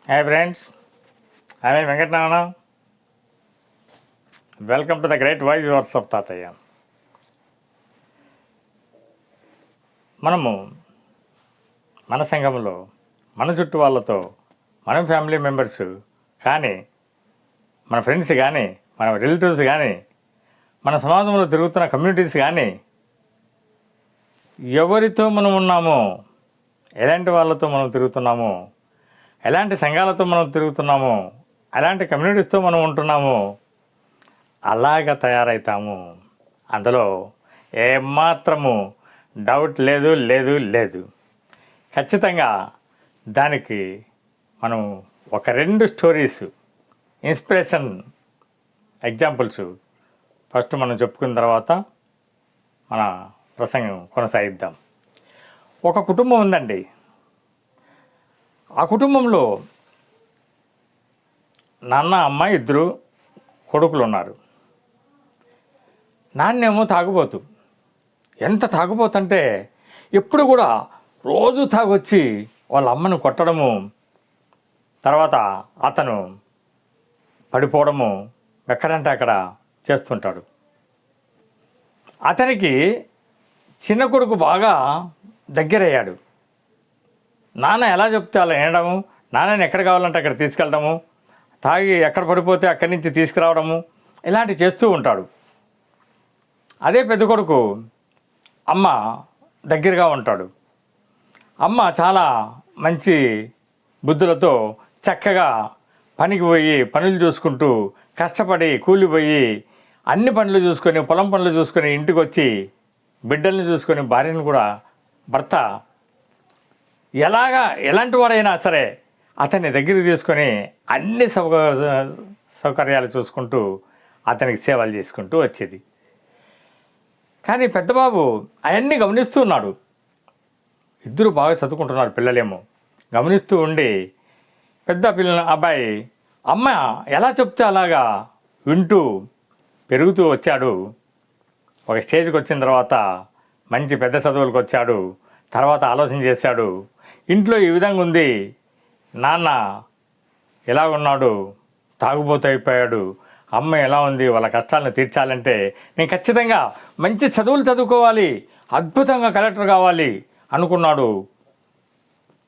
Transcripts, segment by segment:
Hi friends, I Venkatanarayana. Welcome to the great voice verse of Tatayya. మనము మన సంఘంలో మన చుట్టూ వాళ్ళతో, మన ఫ్యామిలీ మెంబర్స్ కానీ, మన ఫ్రెండ్స్ కానీ, మన రిలేటివ్స్ కానీ, మన సమాజంలో తిరుగుతున్న కమ్యూనిటీస్ కానీ, ఎవరితో మనం ఉన్నామో, ఎలాంటి వాళ్ళతో మనం తిరుగుతున్నామో, ఎలాంటి సంఘాలతో మనం తిరుగుతున్నామో, ఎలాంటి కమ్యూనిటీస్తో మనం ఉంటున్నామో అలాగ తయారవుతాము. అందులో ఏమాత్రము డౌట్ లేదు లేదు లేదు. ఖచ్చితంగా దానికి మనం ఒక 2 స్టోరీస్, ఇన్స్పిరేషన్ ఎగ్జాంపుల్స్ ఫస్ట్ మనం చెప్పుకున్న తర్వాత మన ప్రసంగం కొనసాగిద్దాం. ఒక కుటుంబం ఉందండి. ఆ కుటుంబంలో నాన్న, అమ్మ, 2 కొడుకులు ఉన్నారు. నాన్నేమో తాగుబోతు. ఎంత తాగుబోతంటే ఎప్పుడు కూడా రోజు తాగొచ్చి వాళ్ళ అమ్మను కొట్టడము, తర్వాత అతను పడిపోవడము ఎక్కడంటే అక్కడ చేస్తుంటాడు. అతనికి చిన్న కొడుకు బాగా దగ్గరయ్యాడు. నాన్న ఎలా చెప్తే అలా వినడము, నాన్నని ఎక్కడ కావాలంటే అక్కడ తీసుకెళ్ళడము, తాగి ఎక్కడ పడిపోతే అక్కడి నుంచి తీసుకురావడము, ఇలాంటివి చేస్తూ ఉంటాడు. అదే పెద్ద కొడుకు అమ్మ దగ్గరగా ఉంటాడు. అమ్మ చాలా మంచి బుద్ధులతో చక్కగా పనికి పోయి పనులు చూసుకుంటూ, కష్టపడి కూలిపోయి అన్ని పనులు చూసుకొని, పొలం పనులు చూసుకొని ఇంటికి వచ్చి బిడ్డల్ని చూసుకొని, భార్యను కూడా, భర్త ఎలాంటి వాడైనా సరే అతన్ని దగ్గరికి తీసుకొని అన్ని సౌకర్యాలు చూసుకుంటూ అతనికి సేవలు చేసుకుంటూ వచ్చేది. కానీ పెద్దబాబు అవన్నీ గమనిస్తూ ఉన్నాడు. 2 బాగా చదువుకుంటున్నారు పిల్లలేమో. గమనిస్తూ ఉండి పెద్ద అబ్బాయి అమ్మ ఎలా చెప్తే అలాగా వింటూ పెరుగుతూ వచ్చాడు. ఒక స్టేజ్కి వచ్చిన తర్వాత మంచి పెద్ద చదువులకు వచ్చాడు. తర్వాత ఆలోచన చేశాడు, ఇంట్లో ఈ విధంగా ఉంది, నాన్న ఎలా ఉన్నాడు, తాగుబోతు అయిపోయాడు, అమ్మ ఎలా ఉంది, వాళ్ళ కష్టాలను తీర్చాలంటే నేను ఖచ్చితంగా మంచి చదువులు చదువుకోవాలి, అద్భుతంగా కలెక్టర్ కావాలి అనుకున్నాడు.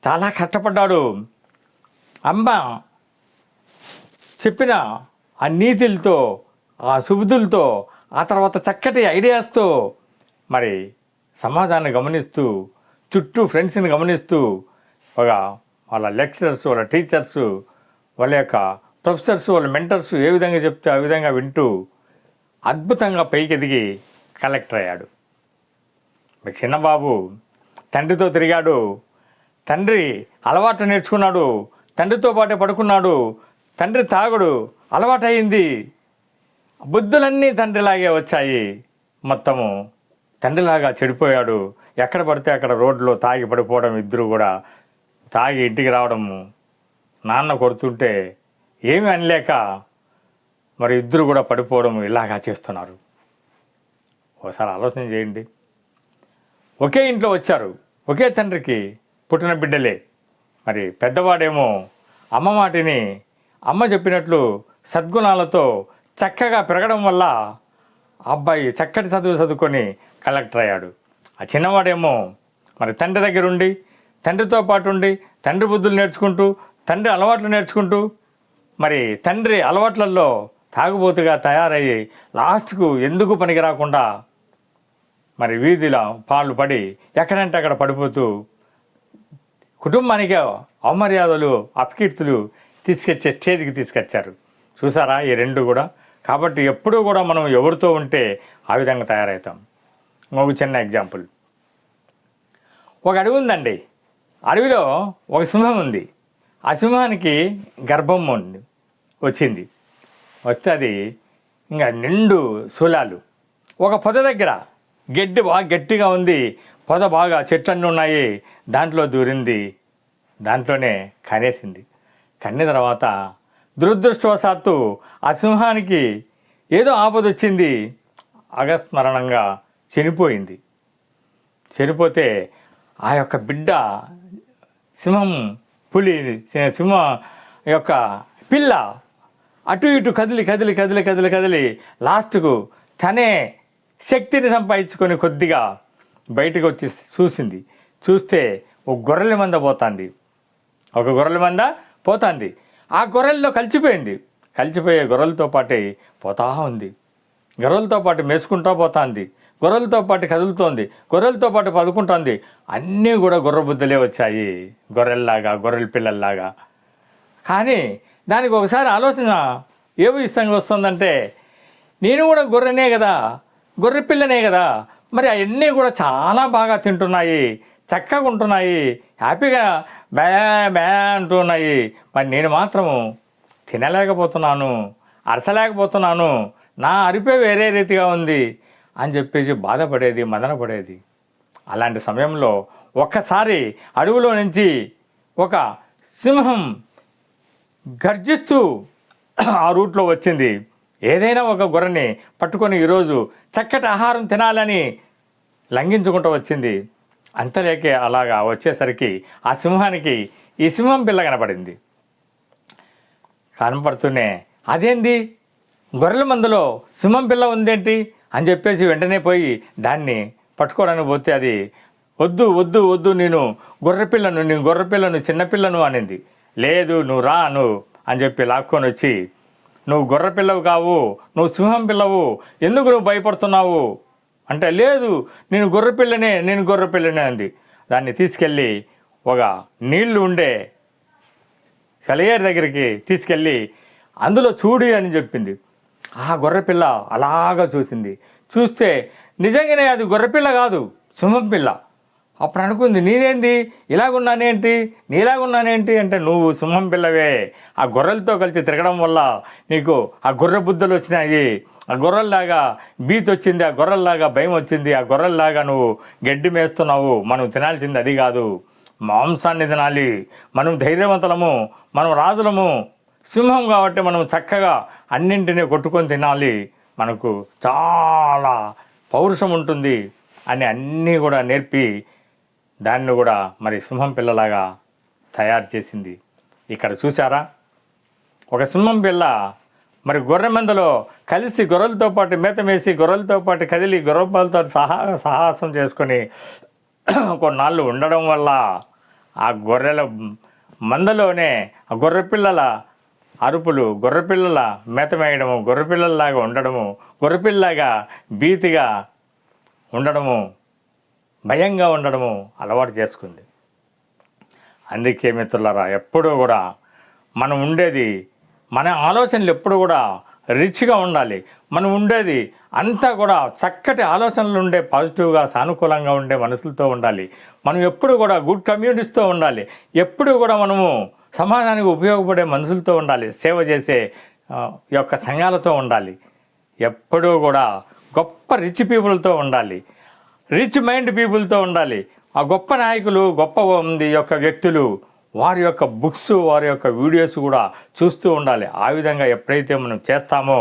చాలా కష్టపడ్డాడు. అమ్మ చెప్పిన ఆ నీతులతో, ఆ సుబుద్ధులతో, ఆ తర్వాత చక్కటి ఐడియాస్తో మరి సమాజాన్ని గమనిస్తూ, చుట్టూ ఫ్రెండ్స్ని గమనిస్తూ, వాళ్ళ లెక్చరర్స్, వాళ్ళ టీచర్స్, వాళ్ళ యొక్క ప్రొఫెసర్స్, వాళ్ళ మెంటర్స్ ఏ విధంగా చెప్తే ఆ విధంగా వింటూ అద్భుతంగా పైకి ఎదిగి కలెక్టర్ అయ్యాడు. మీ చిన్నబాబు తండ్రితో తిరిగాడు. తండ్రి అలవాటు నేర్చుకున్నాడు. తండ్రితో పాటే పడుకున్నాడు. తండ్రి తాగుడు అలవాటయింది. బుద్ధులన్నీ తండ్రిలాగే వచ్చాయి. మొత్తము తండ్రిలాగా చెడిపోయాడు. ఎక్కడ పడితే అక్కడ రోడ్లో తాగి పడిపోవడం, 2 కూడా తాగి ఇంటికి రావడము, నాన్న కొడుతుంటే ఏమీ అనలేక మరి 2 కూడా పడిపోవడం ఇలాగా చేస్తున్నారు. ఒకసారి ఆలోచన చేయండి. ఒకే ఇంట్లో వచ్చారు, ఒకే తండ్రికి పుట్టిన బిడ్డలే. మరి పెద్దవాడేమో అమ్మ మాటిని, అమ్మ చెప్పినట్లు సద్గుణాలతో చక్కగా పెరగడం వల్ల అబ్బాయి చక్కటి చదువుకొని కలెక్టర్ అయ్యాడు. ఆ చిన్నవాడేమో మరి తండ్రి దగ్గర ఉండి, తండ్రితో పాటు ఉండి, తండ్రి బుద్ధులు నేర్చుకుంటూ, తండ్రి అలవాట్లు నేర్చుకుంటూ, మరి తండ్రి అలవాట్లలో తాగుబోతుగా తయారయ్యి లాస్ట్కు ఎందుకు పనికి రాకుండా మరి వీధిలో పాలు పడి ఎక్కడంటే అక్కడ పడిపోతూ కుటుంబానికి అవమర్యాదలు, అపకీర్తులు తీసుకొచ్చే స్టేజ్కి తీసుకొచ్చారు. చూసారా ఈ 2 కూడా. కాబట్టి ఎప్పుడూ కూడా మనం ఎవరితో ఉంటే ఆ విధంగా తయారవుతాం. ఒక చిన్న ఎగ్జాంపుల్. ఒక అడవి ఉందండి. అడవిలో ఒక సింహం ఉంది. ఆ సింహానికి గర్భం వచ్చింది. వస్తే అది ఇంకా నిండు శూలాలు. ఒక పొద దగ్గర గడ్డి బాగా గట్టిగా ఉంది. పొద బాగా చెట్లన్నీ ఉన్నాయి. దాంట్లో దూరింది. దాంట్లోనే కనేసింది. కన్న తర్వాత దురదృష్టవశాత్తు ఆ సింహానికి ఏదో ఆపద వచ్చింది. అకస్మరణంగా చనిపోయింది. చనిపోతే ఆ యొక్క బిడ్డ సింహం యొక్క పిల్ల అటు ఇటు కదిలి కదిలి కదిలి కదిలి కదిలి లాస్ట్కు తనే శక్తిని సంపాదించుకొని కొద్దిగా బయటకు వచ్చి చూసింది. చూస్తే ఒక గొర్రెల మంద పోతుంది, ఒక గొర్రెల మంద పోతుంది. ఆ గొర్రెల్లో కలిసిపోయింది. కలిసిపోయే గొర్రెలతో పాటే పోతా ఉంది. గొర్రెలతో పాటు మేసుకుంటూ పోతుంది, గొర్రెలతో పాటు కదులుతోంది, గొర్రెలతో పాటు పదుకుంటుంది. అన్నీ కూడా గొర్రె బుద్ధలే వచ్చాయి, గొర్రెల్లాగా, గొర్రెల పిల్లల్లాగా. కానీ దానికి ఒకసారి ఆలోచన ఏ ఇష్టంగా వస్తుందంటే, నేను కూడా గొర్రెనే కదా, గొర్రె పిల్లనే కదా, మరి అవన్నీ కూడా చాలా బాగా తింటున్నాయి, చక్కగా ఉంటున్నాయి, హ్యాపీగా బ్యా బ్యా అంటున్నాయి. మరి నేను మాత్రము తినలేకపోతున్నాను, అరచలేకపోతున్నాను, నా అరిపే వేరే రీతిగా ఉంది అని చెప్పేసి బాధపడేది, మదనపడేది. అలాంటి సమయంలో ఒక్కసారి అడవిలో నుంచి ఒక సింహం గర్జిస్తూ ఆ రూట్లో వచ్చింది. ఏదైనా ఒక గొర్రెని పట్టుకొని ఈరోజు చక్కటి ఆహారం తినాలని లంఘించుకుంటూ వచ్చింది. అంతలేకే అలాగా వచ్చేసరికి ఆ సింహానికి ఈ సింహం పిల్ల కనపడింది. కనపడుతూనే అదేంది గొర్రెల మందలో సింహం పిల్ల ఉందేంటి అని చెప్పేసి వెంటనే పోయి దాన్ని పట్టుకోవడానికి పోతే అది వద్దు వద్దు వద్దు, నేను గొర్రెపిల్లను, నేను గొర్రెపిల్లను, చిన్నపిల్లను అనింది. లేదు నువ్వు రా నువ్వు అని చెప్పి లాక్కొని వచ్చి, నువ్వు గొర్రెపిల్లవు కావు, నువ్వు సింహం పిల్లవు, ఎందుకు నువ్వు భయపడుతున్నావు అంటే, లేదు నేను గొర్రెపిల్లనే, నేను గొర్రెపిల్లనే అంది. దాన్ని తీసుకెళ్ళి ఒక నీళ్లు ఉండే సెలయేరు దగ్గరికి తీసుకెళ్ళి అందులో చూడు అని చెప్పింది. ఆ గొర్రెపిల్ల అలాగా చూసింది. చూస్తే నిజంగానే అది గొర్రెపిల్ల కాదు, సింహం పిల్ల. అప్పుడు అనుకుంది, నీదేంది ఇలాగున్నానేంటి, నీలాగున్నానేంటి అంటే, నువ్వు సింహం పిల్లవే. ఆ గొర్రెలతో కలిసి తిరగడం వల్ల నీకు ఆ గొర్రె బుద్ధులు వచ్చినాయి, ఆ గొర్రెల్లాగా భీతి వచ్చింది, ఆ గొర్రెల్లాగా భయం వచ్చింది, ఆ గొర్రెల్లాగా నువ్వు గడ్డి మేస్తున్నావు. మనం తినాల్సింది అది కాదు, మాంసాన్ని తినాలి. మనం ధైర్యవంతులము, మనం రాజులము, సింహం కాబట్టి మనం చక్కగా అన్నింటినీ కొట్టుకొని తినాలి, మనకు చాలా పౌరుషం ఉంటుంది అని అన్నీ కూడా నేర్పి దాన్ని కూడా మరి సింహం పిల్లలాగా తయారు చేసింది. ఇక్కడ చూసారా, ఒక సింహం పిల్ల మరి గొర్రె మందలో కలిసి గొర్రెలతో పాటు మేత వేసి, గొర్రెలతో పాటు కదిలి, గొర్రెలతో సాహసం చేసుకొని కొన్నాళ్ళు ఉండడం వల్ల ఆ గొర్రెల మందలోనే ఆ గొర్రెపిల్లల అరుపులు, గొర్రెపిల్లల మేత వేయడము, గొర్రెపిల్లలాగా ఉండడము, గొర్రెపిల్లలాగా భీతిగా ఉండడము, భయంగా ఉండడము అలవాటు చేసుకుంది. అందుకే మిత్రులారా, ఎప్పుడూ కూడా మనం ఉండేది, మన ఆలోచనలు ఎప్పుడు కూడా రిచ్గా ఉండాలి. మనం ఉండేది అంతా కూడా చక్కటి ఆలోచనలు ఉండే, పాజిటివ్గా సానుకూలంగా ఉండే మనసులతో ఉండాలి. మనం ఎప్పుడు కూడా గుడ్ కమ్యూనిటీస్తో ఉండాలి. ఎప్పుడు కూడా మనము సమాజానికి ఉపయోగపడే మనుషులతో ఉండాలి. సేవ చేసే యొక్క సంఘాలతో ఉండాలి. ఎప్పుడూ కూడా గొప్ప రిచ్ పీపుల్తో ఉండాలి, రిచ్ మైండ్ పీపుల్తో ఉండాలి. ఆ గొప్ప నాయకులు, గొప్ప యొక్క వ్యక్తులు, వారి యొక్క బుక్స్, వారి యొక్క వీడియోస్ కూడా చూస్తూ ఉండాలి. ఆ విధంగా ఎప్పుడైతే మనం చేస్తామో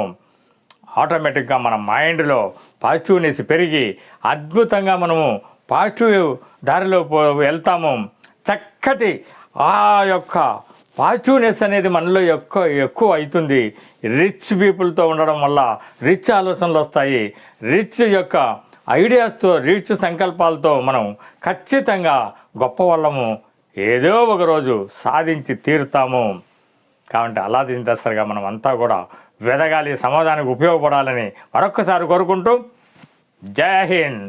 ఆటోమేటిక్గా మన మైండ్లో పాజిటివ్నెస్ పెరిగి అద్భుతంగా మనము పాజిటివ్ దారిలో వెళ్తాము. చక్కటి ఆ యొక్క పాజిటివ్నెస్ అనేది మనలో ఎక్కువ అవుతుంది. రిచ్ పీపుల్తో ఉండడం వల్ల రిచ్ ఆలోచనలు వస్తాయి. రిచ్ యొక్క ఐడియాస్తో, రిచ్ సంకల్పాలతో మనం ఖచ్చితంగా గొప్ప వాళ్ళము ఏదో ఒక రోజు సాధించి తీరుతాము. కాబట్టి అలా దశగా మనం అంతా కూడా వెదగాలి, సమాజానికి ఉపయోగపడాలని మరొక్కసారి కోరుకుంటూ జై హింద్.